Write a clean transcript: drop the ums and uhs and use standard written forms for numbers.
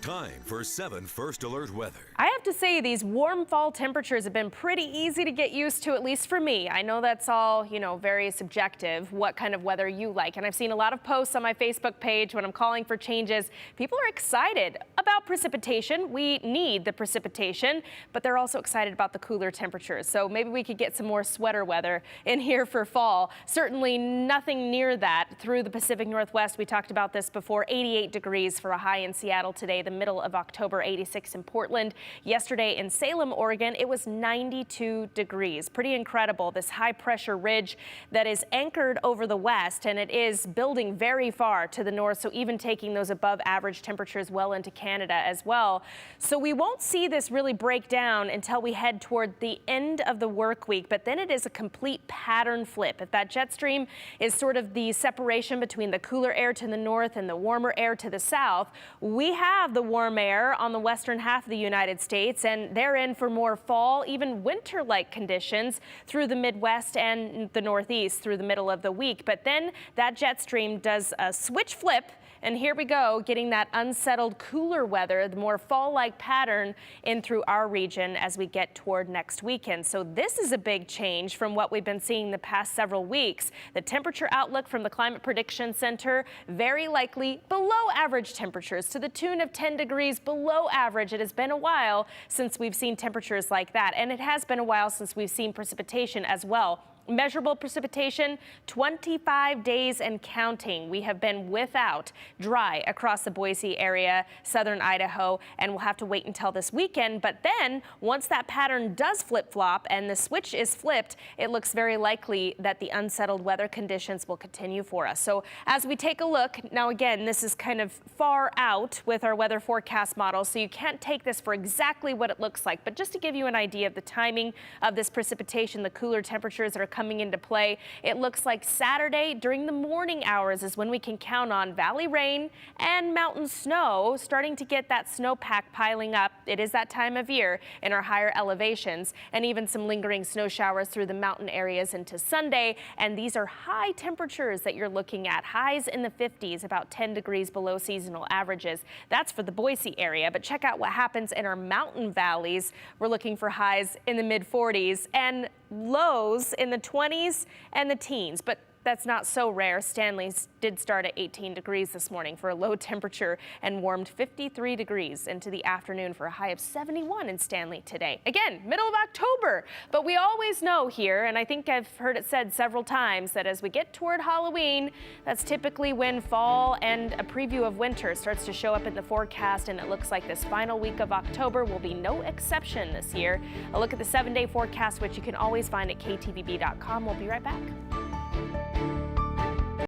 Time for 7 First Alert weather. I have to say, these warm fall temperatures have been pretty easy to get used to, at least for me. I know that's all, very subjective, what kind of weather you like. And I've seen a lot of posts on my Facebook page when I'm calling for changes. People are excited about precipitation. We need the precipitation, but they're also excited about the cooler temperatures. So maybe we could get some more sweater weather in here for fall. Certainly nothing near that through the Pacific Northwest. We talked about this before. 88 degrees for a high in Seattle today, the middle of October, 86 in Portland. Yesterday in Salem, Oregon, it was 92 degrees. Pretty incredible. This high pressure ridge that is anchored over the west, and it is building very far to the north, so even taking those above average temperatures well into Canada as well. So we won't see this really break down until we head toward the end of the work week, but then it is a complete pattern flip. If that jet stream is sort of the separation between the cooler air to the north and the warmer air to the south, we have the warm air on the western half of the United States, and they're in for more fall, even winter-like conditions through the Midwest and the Northeast through the middle of the week. But then that jet stream does a switch flip, and here we go, getting that unsettled cooler weather, the more fall-like pattern in through our region as we get toward next weekend. So this is a big change from what we've been seeing the past several weeks. The temperature outlook from the Climate Prediction Center, very likely below average temperatures to the tune of 10 degrees below average. It has been a while since we've seen temperatures like that, and it has been a while since we've seen precipitation as well. Measurable precipitation, 25 days and counting. We have been without dry across the Boise area, southern Idaho, and we'll have to wait until this weekend. But then once that pattern does flip-flop and the switch is flipped, it looks very likely that the unsettled weather conditions will continue for us. So as we take a look, now again, this is kind of far out with our weather forecast model, so you can't take this for exactly what it looks like. But just to give you an idea of the timing of this precipitation, the cooler temperatures that are coming into play, it looks like Saturday during the morning hours is when we can count on valley rain and mountain snow, starting to get that snowpack piling up. It is that time of year in our higher elevations, and even some lingering snow showers through the mountain areas into Sunday. And these are high temperatures that you're looking at, highs in the 50s, about 10 degrees below seasonal averages. That's for the Boise area, but check out what happens in our mountain valleys. We're looking for highs in the mid 40s and lows in the 20s and the teens, but that's not so rare. Stanley's did start at 18 degrees this morning for a low temperature and warmed 53 degrees into the afternoon for a high of 71 in Stanley today. Again, middle of October, but we always know here, and I think I've heard it said several times, that as we get toward Halloween, that's typically when fall and a preview of winter starts to show up in the forecast, and it looks like this final week of October will be no exception this year. A look at the 7-day forecast, which you can always find at KTVB.com. We'll be right back.